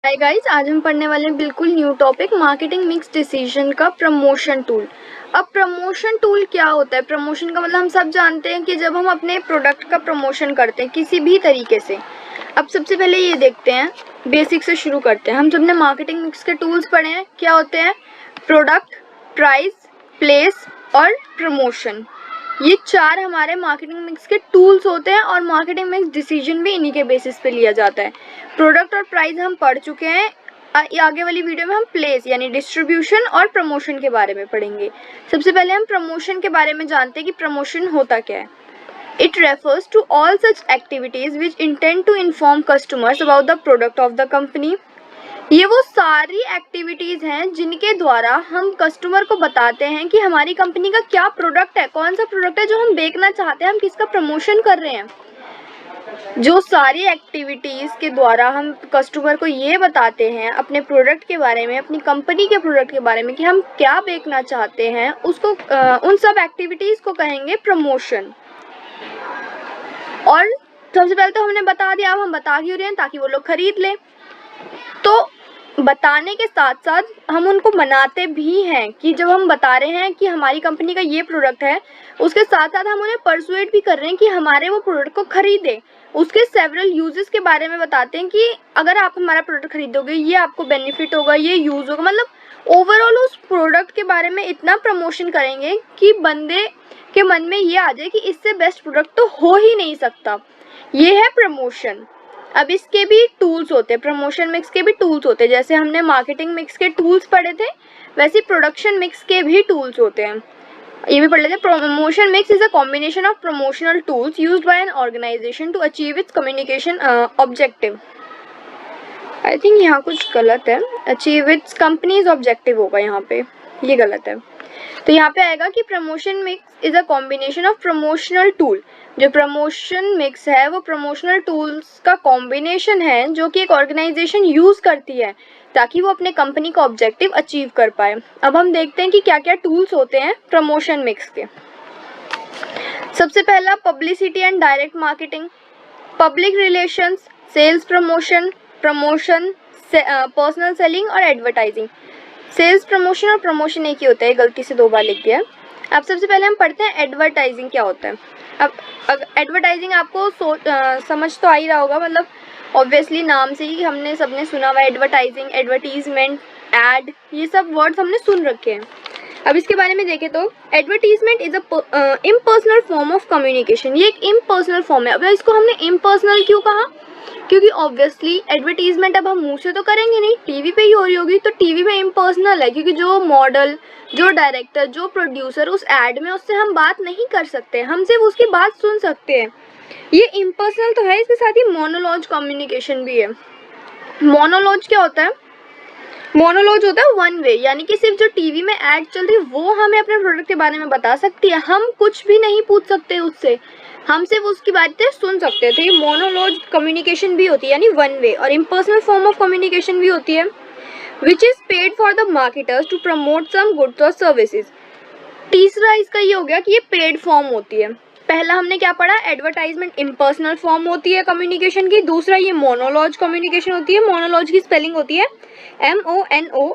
Hi guys, आज हम पढ़ने वाले हैं बिल्कुल new topic marketing mix decision का प्रमोशन टूल। अब प्रमोशन टूल क्या होता है? प्रमोशन का मतलब हम सब जानते हैं कि जब हम अपने प्रोडक्ट का प्रमोशन करते हैं किसी भी तरीके से। अब सबसे पहले ये देखते हैं, बेसिक से शुरू करते हैं। हम सबने मार्केटिंग मिक्स के टूल्स पढ़े हैं। क्या होते हैं? प्रोडक्ट, प्राइस, प्लेस और प्रमोशन। ये चार हमारे मार्केटिंग मिक्स के टूल्स होते हैं और मार्केटिंग मिक्स डिसीजन भी इन्हीं के बेसिस पे लिया जाता है। प्रोडक्ट और प्राइस हम पढ़ चुके हैं। आगे वाली वीडियो में हम प्लेस यानी डिस्ट्रीब्यूशन और प्रमोशन के बारे में पढ़ेंगे। सबसे पहले हम प्रमोशन के बारे में जानते हैं कि प्रमोशन होता क्या है। It refers to all such activities which intend to inform customers about the product of the company. ये वो सारी एक्टिविटीज़ हैं जिनके द्वारा हम कस्टमर को बताते हैं कि हमारी कंपनी का क्या प्रोडक्ट है, कौन सा प्रोडक्ट है जो हम बेचना चाहते हैं, हम किसका प्रमोशन कर रहे हैं। जो सारी एक्टिविटीज़ के द्वारा हम कस्टमर को ये बताते हैं अपने प्रोडक्ट के बारे में, अपनी कंपनी के प्रोडक्ट के बारे में कि हम क्या बेचना चाहते हैं, उसको उन सब एक्टिविटीज़ को कहेंगे प्रमोशन। और सबसे पहले तो हमने बता दिया, अब हम बता क्यों रहे हैं? ताकि वो लोग खरीद लें। तो बताने के साथ साथ हम उनको मनाते भी हैं कि जब हम बता रहे हैं कि हमारी कंपनी का ये प्रोडक्ट है, उसके साथ साथ हम उन्हें परसुएट भी कर रहे हैं कि हमारे वो प्रोडक्ट को खरीदें। उसके सेवरल यूजेस के बारे में बताते हैं कि अगर आप हमारा प्रोडक्ट खरीदोगे ये आपको बेनिफिट होगा, ये यूज़ होगा। मतलब ओवरऑल उस प्रोडक्ट के बारे में इतना प्रमोशन करेंगे कि बंदे के मन में ये आ जाए कि इससे बेस्ट प्रोडक्ट तो हो ही नहीं सकता। ये है प्रमोशन। अब इसके भी टूल्स होते हैं, प्रमोशन मिक्स के भी टूल्स होते हैं। जैसे हमने मार्केटिंग मिक्स के टूल्स पढ़े थे, वैसे प्रोडक्शन मिक्स के भी टूल्स होते हैं। ये भी पढ़ लेते हैं। Promotion mix is a combination of promotional tools used by an organisation to achieve its communication objective. I think यहाँ कुछ गलत है, अचीव इट्स कंपनीज ऑब्जेक्टिव होगा यहाँ पे, ये गलत है। तो यहाँ पे आएगा कि promotion mix is a combination of promotional tool. जो प्रमोशन मिक्स है वो प्रमोशनल टूल्स का कॉम्बिनेशन है जो कि एक ऑर्गेनाइजेशन यूज़ करती है ताकि वो अपने कंपनी का ऑब्जेक्टिव अचीव कर पाए। अब हम देखते हैं कि क्या क्या टूल्स होते हैं प्रमोशन मिक्स के। सबसे पहला publicity and direct marketing, public relations, sales promotion, promotion, personal selling और एडवर्टाइजिंग। सेल्स प्रमोशन और प्रमोशन एक ही होता है, गलती से 2 बार लिख दिया। अब सबसे पहले हम पढ़ते हैं एडवर्टाइजिंग क्या होता है। अब एडवर्टाइजिंग आपको समझ तो आ ही रहा होगा, मतलब ऑब्वियसली नाम से ही हमने सबने सुना हुआ है एडवर्टाइजिंग, एडवर्टीजमेंट, एड, ये सब वर्ड्स हमने सुन रखे हैं। अब इसके बारे में देखें तो advertisement is a impersonal form of communication. ये एक इम्पर्सनल फॉर्म है। अब इसको हमने इम्पर्सनल क्यों कहा? क्योंकि ऑब्वियसली एडवर्टीजमेंट अब हम मुंह से तो करेंगे नहीं, टीवी पे ही हो रही होगी, तो टीवी में इम्पर्सनल है क्योंकि जो मॉडल, जो डायरेक्टर, जो प्रोड्यूसर उस एड में, उससे हम बात नहीं कर सकते, हम सिर्फ उसकी बात सुन सकते हैं। ये इम्पर्सनल तो है, इसके साथ ही मोनोलॉज कम्युनिकेशन भी है। मोनोलॉज क्या होता है? मोनोलॉज होता है वन वे, यानी कि सिर्फ जो टीवी में एड चल रही है वो हमें अपने प्रोडक्ट के बारे में बता सकती है, हम कुछ भी नहीं पूछ सकते उससे, हम सिर्फ उसकी बातें सुन सकते हैं। तो ये मोनोलॉज कम्युनिकेशन भी होती है, यानी वन वे। और इम्पर्सनल फॉर्म ऑफ कम्युनिकेशन भी होती है which is paid for the marketers to promote some goods और सर्विसेज। तीसरा इसका ये हो गया कि ये पेड फॉर्म होती है। पहला हमने क्या पढ़ा? एडवर्टाइजमेंट इम्पर्सनल फॉर्म होती है कम्युनिकेशन की। दूसरा ये मोनोलॉज कम्युनिकेशन होती है। मोनोलॉज की स्पेलिंग होती है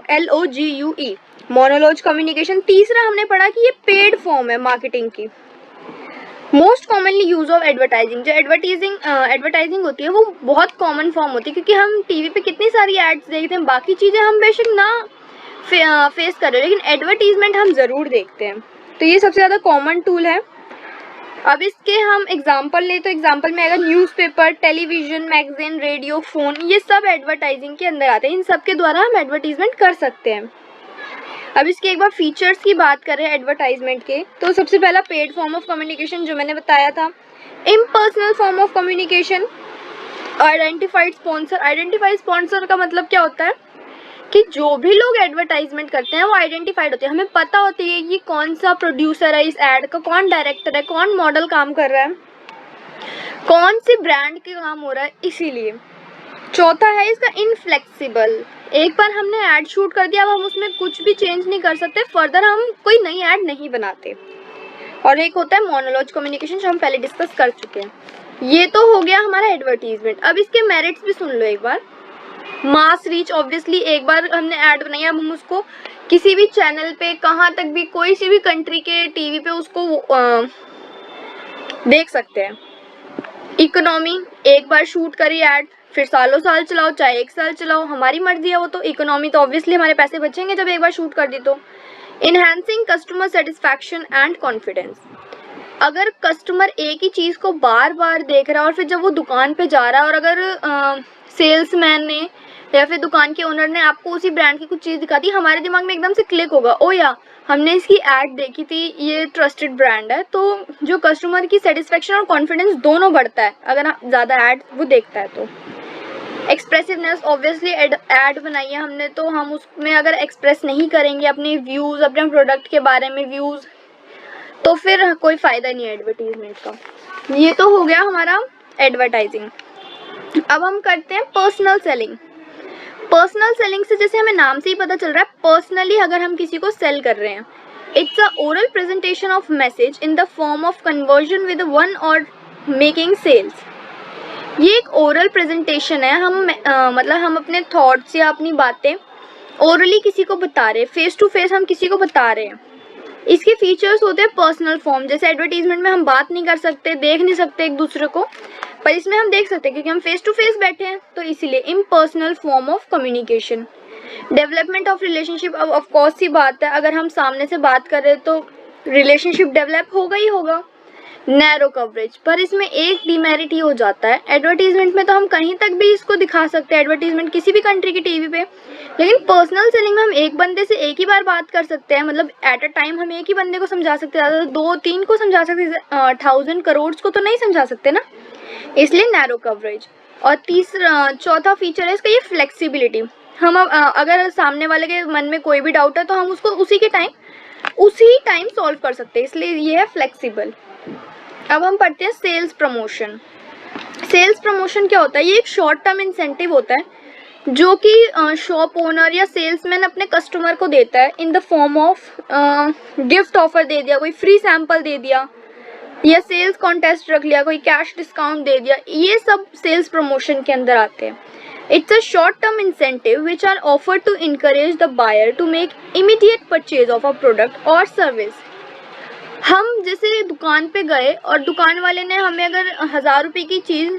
MONOLOGUE, मोनोलॉज कम्युनिकेशन। तीसरा हमने पढ़ा कि ये पेड फॉर्म है मार्केटिंग की। Most commonly use of advertising, जो एडवर्टाइजिंग होती है वो बहुत कॉमन फॉर्म होती है क्योंकि हम टीवी पे कितनी सारी एड्स देखते हैं, बाकी चीज़ें हम बेशक ना फेस कर रहे हैं लेकिन एडवर्टीजमेंट हम ज़रूर देखते हैं। तो ये सबसे ज़्यादा कॉमन टूल है। अब इसके हम एग्जाम्पल लें तो एग्जाम्पल में आएगा newspaper, television, magazine, radio, phone, ये सब एडवर्टाइजिंग के अंदर आते हैं। इन सब के द्वारा हम एडवर्टीजमेंट कर सकते हैं। अब इसके एक बार फीचर्स की बात करें एडवर्टाइजमेंट के, तो सबसे पहला पेड फॉर्म ऑफ कम्युनिकेशन जो मैंने बताया था, impersonal form of communication, identified sponsor. Identified sponsor का मतलब क्या होता है कि जो भी लोग एडवर्टाइजमेंट करते हैं वो आइडेंटिफाइड होते हैं, हमें पता होती है कि कौन सा प्रोड्यूसर है इस एड का, कौन डायरेक्टर है, कौन मॉडल काम कर रहा है, कौन सी ब्रांड के काम हो रहा है, इसीलिए। चौथा है इसका इनफ्लेक्सिबल, एक बार हमने ऐड शूट कर दिया, अब हम उसमें कुछ भी चेंज नहीं कर सकते, फर्दर हम कोई नई ऐड नहीं बनाते। और एक होता है मोनोलॉज कम्युनिकेशन जो हम पहले डिस्कस कर चुके हैं। ये तो हो गया हमारा एडवर्टीजमेंट। अब इसके मेरिट्स भी सुन लो एक बार। मास रीच, ऑब्वियसली एक बार हमने ऐड बनाई है, अब हम उसको किसी भी चैनल पे, कहाँ तक भी, कोई सी भी कंट्री के टीवी पे उसको देख सकते हैं। इकोनॉमी, एक बार शूट करी ऐड, फिर सालों साल चलाओ, चाहे 1 साल चलाओ, हमारी मर्जी है वो तो। इकोनॉमी तो ऑब्वियसली हमारे पैसे बचेंगे जब एक बार शूट कर दी तो। Enhancing customer satisfaction and confidence, अगर कस्टमर एक ही चीज़ को बार बार देख रहा है और फिर जब वो दुकान पे जा रहा है और अगर सेल्समैन ने या फिर दुकान के ओनर ने आपको उसी ब्रांड की कुछ चीज़ दिखा दी, हमारे दिमाग में एकदम से क्लिक होगा, ओ या हमने इसकी ऐड देखी थी, ये ट्रस्टेड ब्रांड है। तो जो कस्टमर की सेटिस्फेक्शन और कॉन्फिडेंस दोनों बढ़ता है अगर ज़्यादा ऐड वो देखता है तो। एक्सप्रेसिवनेस, ऑब्वियसली ऐड बनाई है हमने तो हम उसमें अगर एक्सप्रेस नहीं करेंगे अपने व्यूज़, अपने प्रोडक्ट के बारे में व्यूज़, तो फिर कोई फ़ायदा नहीं है एडवर्टीजमेंट का। ये तो हो गया हमारा एडवर्टाइजिंग। अब हम करते हैं पर्सनल सेलिंग। पर्सनल सेलिंग से जैसे हमें नाम से ही पता चल रहा है, पर्सनली अगर हम किसी को सेल कर रहे हैं, it's a oral presentation of message in the form of conversion with one और मेकिंग सेल्स। ये एक ओरल प्रेजेंटेशन है, मतलब हम अपने थॉट्स या अपनी बातें ओरली किसी को बता रहे हैं, फेस टू फेस हम किसी को बता रहे हैं। इसके फीचर्स होते हैं पर्सनल फॉर्म, जैसे एडवर्टीजमेंट में हम बात नहीं कर सकते, देख नहीं सकते एक दूसरे को, पर इसमें हम देख सकते हैं क्योंकि हम फेस टू फेस बैठे हैं, तो इसीलिए impersonal form of communication. Development of relationship, अब ऑफ कोर्स सी बात है, अगर हम सामने से बात कर रहे हैं तो रिलेशनशिप डेवलप होगा ही होगा। नैरो कवरेज, पर इसमें एक डिमेरिट ही हो जाता है, एडवर्टीजमेंट में तो हम कहीं तक भी इसको दिखा सकते हैं, एडवर्टीजमेंट किसी भी कंट्री की टीवी पे, लेकिन पर्सनल सेलिंग में हम एक बंदे से एक ही बार बात कर सकते हैं, मतलब एट अ टाइम हम एक ही बंदे को समझा सकते हैं, ज़्यादा 2-3 को समझा सकते हैं, 1000 करोड़ को तो नहीं समझा सकते ना, इसलिए नैरो कवरेज। और चौथा फीचर है इसका ये फ्लेक्सिबिलिटी, हम अगर सामने वाले के मन में कोई भी डाउट है तो हम उसको उसी टाइम सॉल्व कर सकते हैं, इसलिए ये है फ्लेक्सिबल। अब हम पढ़ते हैं सेल्स प्रमोशन। सेल्स प्रमोशन क्या होता है? ये एक शॉर्ट टर्म इंसेंटिव होता है जो कि शॉप ओनर या सेल्समैन अपने कस्टमर को देता है in the form of gift offer दे दिया, कोई फ्री सैंपल दे दिया, या सेल्स कॉन्टेस्ट रख लिया, कोई कैश डिस्काउंट दे दिया, ये सब सेल्स प्रमोशन के अंदर आते हैं। It's a short term incentive which are offer to encourage the buyer to make immediate purchase of a product और सर्विस। हम जैसे दुकान पे गए और दुकान वाले ने हमें अगर 1000 रुपये की चीज़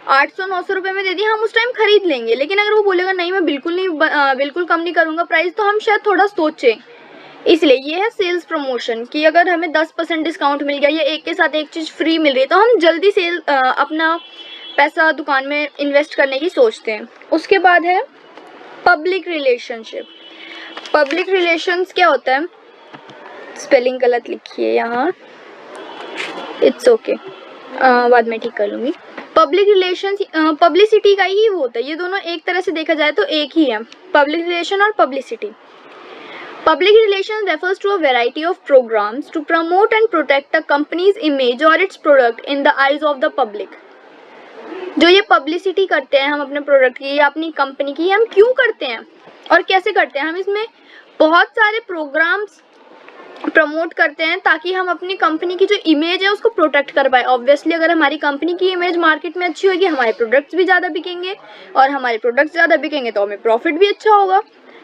800-900 रुपये में दे दी, हम उस टाइम खरीद लेंगे, लेकिन अगर वो बोलेगा नहीं मैं बिल्कुल कम नहीं करूँगा प्राइस, तो हम शायद थोड़ा सोचें। इसलिए ये है सेल्स प्रमोशन कि अगर हमें 10% डिस्काउंट मिल गया या एक के साथ एक चीज़ फ्री मिल रही है तो हम जल्दी अपना पैसा दुकान में इन्वेस्ट करने की सोचते हैं। उसके बाद है पब्लिक रिलेशनशिप। पब्लिक रिलेशंस क्या होता है? स्पेलिंग गलत लिखी है यहाँ, इट्स ओके, बाद में ठीक कर लूँगी। पब्लिक रिलेशंस पब्लिसिटी का ही वो होता है, ये दोनों एक तरह से देखा जाए तो एक ही है, पब्लिक रिलेशन और publicity. Public relations refers to a variety of programs to promote and protect the company's image or its product in the eyes of the public. जो ये पब्लिसिटी करते हैं हम अपने प्रोडक्ट की या अपनी कंपनी की, हम क्यों करते हैं और कैसे करते हैं? हम इसमें बहुत सारे प्रोग्राम्स प्रमोट करते हैं ताकि हम अपनी कंपनी की जो इमेज है उसको प्रोटेक्ट कर पाए। ऑब्वियसली अगर हमारी कंपनी की इमेज मार्केट में अच्छी होगी, हमारे प्रोडक्ट्स भी ज़्यादा बिकेंगे, और हमारे प्रोडक्ट्स ज़्यादा बिकेंगे तो हमें प्रॉफिट भी अच्छा होगा।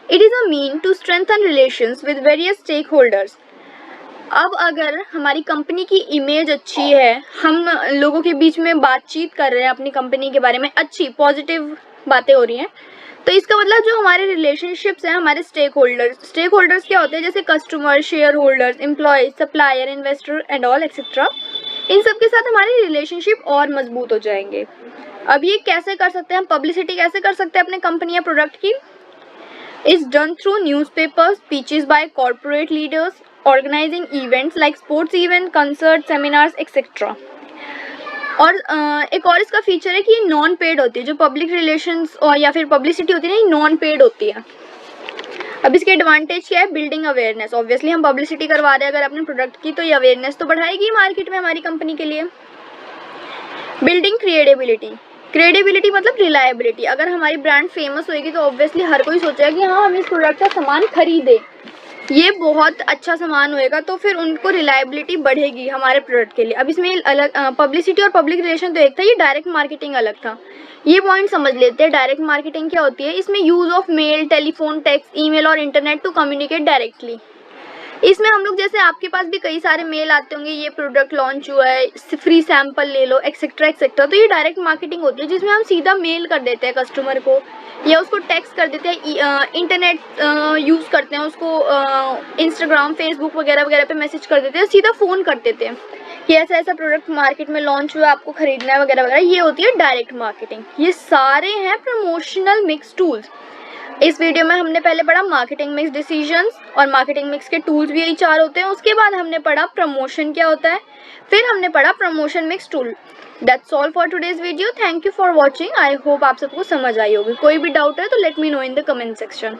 It is a mean to strengthen relations with various stakeholders. अब अगर हमारी कंपनी की इमेज अच्छी है, हम लोगों के बीच में बातचीत कर रहे हैं अपनी कंपनी के बारे में, अच्छी पॉजिटिव बातें हो रही हैं, तो इसका मतलब जो हमारे रिलेशनशिप्स हैं, हमारे स्टेक होल्डर्स क्या होते हैं? जैसे customer, shareholders, employees, supplier, investor and all etcetera, इन सब के साथ हमारे रिलेशनशिप और मजबूत हो जाएंगे। अब ये कैसे कर सकते हैं हम? पब्लिसिटी कैसे कर सकते हैं अपने कंपनी या प्रोडक्ट की? is done through newspapers, speeches by corporate leaders, organizing events like sports event, concerts, seminars, etc. और एक और इसका फीचर है कि ये नॉन पेड होती है, जो पब्लिक रिलेशंस और या फिर पब्लिसिटी होती है ना, ये नॉन पेड होती है। अब इसके एडवांटेज क्या है? Building awareness. ऑब्वियसली हम पब्लिसिटी करवा रहे हैं अगर अपने प्रोडक्ट की, तो ये अवेयरनेस तो बढ़ाएगी मार्केट में हमारी कंपनी के लिए। Building credibility. क्रेडिबिलिटी मतलब रिलायबिलिटी। अगर हमारी ब्रांड फेमस होगी तो ऑब्वियसली हर कोई सोचेगा कि हाँ हम इस प्रोडक्ट का सामान खरीदें, ये बहुत अच्छा सामान होएगा तो फिर उनको रिलायबिलिटी बढ़ेगी हमारे प्रोडक्ट के लिए। अब इसमें अलग पब्लिसिटी और पब्लिक रिलेशन तो एक था, ये डायरेक्ट मार्केटिंग अलग था। ये पॉइंट समझ लेते हैं। डायरेक्ट मार्केटिंग क्या होती है? इसमें use of male, telephone, text, email और इंटरनेट टू कम्युनिकेट डायरेक्टली। इसमें हम लोग, जैसे आपके पास भी कई सारे मेल आते होंगे, ये प्रोडक्ट लॉन्च हुआ है, फ्री सैंपल ले लो, एक्सेट्रा एक्सेट्रा, तो ये डायरेक्ट मार्केटिंग होती है जिसमें हम सीधा मेल कर देते हैं कस्टमर को या उसको टेक्स्ट कर देते हैं, इंटरनेट यूज़ करते हैं उसको, इंस्टाग्राम, फेसबुक वगैरह वगैरह पे मैसेज कर देते हैं, सीधा फ़ोन कर देते हैं कि ऐसा ऐसा प्रोडक्ट मार्केट में लॉन्च हुआ है, आपको खरीदना है वगैरह वगैरह। ये होती है डायरेक्ट मार्केटिंग। ये सारे हैं प्रमोशनल मिक्स टूल्स। इस वीडियो में हमने पहले पढ़ा मार्केटिंग मिक्स डिसीजंस, और मार्केटिंग मिक्स के टूल्स भी यही 4 होते हैं। उसके बाद हमने पढ़ा प्रमोशन क्या होता है, फिर हमने पढ़ा promotion mix tool. That's all for today's video. Thank you for watching. I hope आप सबको समझ आई होगी। कोई भी डाउट है तो let me know in the comment section.